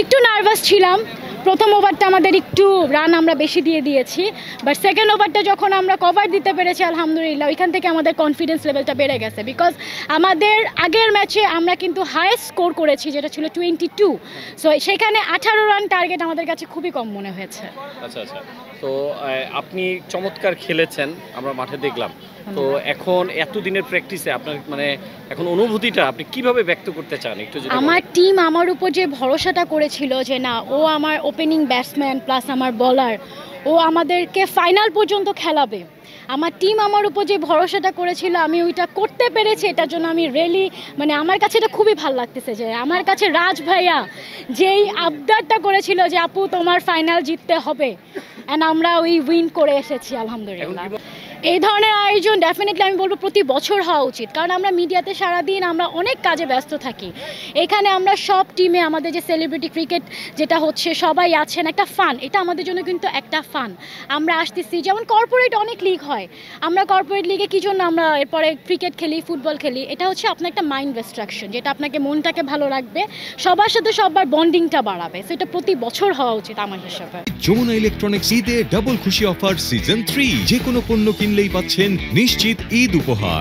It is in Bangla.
একটু নার্ভাস ছিলাম। প্রথম ওভারটা আমাদের একটু রান আমরা বেশি দিয়ে দিয়েছি, বাট সেকেন্ড ওভারটা যখন আমরা কভার দিতে পেরেছি আলহামদুলিল্লাহ, ওইখান থেকে আমাদের কনফিডেন্স লেভেলটা বেড়ে গেছে। বিকজ আমাদের আগের ম্যাচে আমরা কিন্তু হাইয়েস্ট স্কোর করেছি, যেটা ছিল 22। সো সেখানে 18 রান টার্গেট আমাদের কাছে খুবই কম মনে হয়েছে। আচ্ছা আচ্ছা, তো আপনি চমৎকার খেলেছেন, আমরা মাঠে দেখলাম। তো এখন এতদিনের প্র্যাকটিসে আপনার মানে এখন অনুভূতিটা আপনি কিভাবে ব্যক্ত করতে চান একটু যদি আমার টিম আমার উপর যে ভরসাটা করেছিল যে না, ও আমার ওপেনিং ব্যাটসম্যান প্লাস আমার বলার, ও আমাদেরকে ফাইনাল পর্যন্ত খেলাবে। আমার টিম আমার উপর যে ভরসাটা করেছিল, আমি ওইটা করতে পেরেছি। এটার জন্য আমি রিয়েলি মানে আমার কাছে এটা খুবই ভালো লাগতেছে যে আমার কাছে রাজ ভাইয়া যেই আবদারটা করেছিল যে আপু তোমার ফাইনাল জিততে হবে, অ্যান্ড আমরা ওই উইন করে এসেছি আলহামদুলিল্লাহ। এই ধরনের আয়োজন ডেফিনেটলি আমি বলবো প্রতি বছর হওয়া উচিত, কারণ আমরা মিডিয়াতে সারাদিন আমরা অনেক কাজে ব্যস্ত থাকি। এখানে আমরা সব টিমে আমাদের যে সেলিব্রিটি ক্রিকেট যেটা হচ্ছে সবাই আছেন, একটা ফান, এটা আমাদের জন্য কিন্তু একটা ফান। আমরা আসতেছি যেমন কর্পোরেট অনেক লিগ হয়, আমরা কর্পোরেট লিগে কী জন্য আমরা এরপরে ক্রিকেট খেলি, ফুটবল খেলি, এটা হচ্ছে আপনার একটা মাইন্ড ডিস্ট্রাকশন, যেটা আপনাকে মনটাকে ভালো রাখবে, সবার সাথে সবার বন্ডিংটা বাড়াবে। সো এটা প্রতি বছর হওয়া উচিত আমার হিসাবে। যমুনা ইলেকট্রনিক্স ঈদে ডাবল খুশি অফার সিজন 3, যে কোনো পণ্য কিনলেই পাচ্ছেন নিশ্চিত ঈদ উপহার।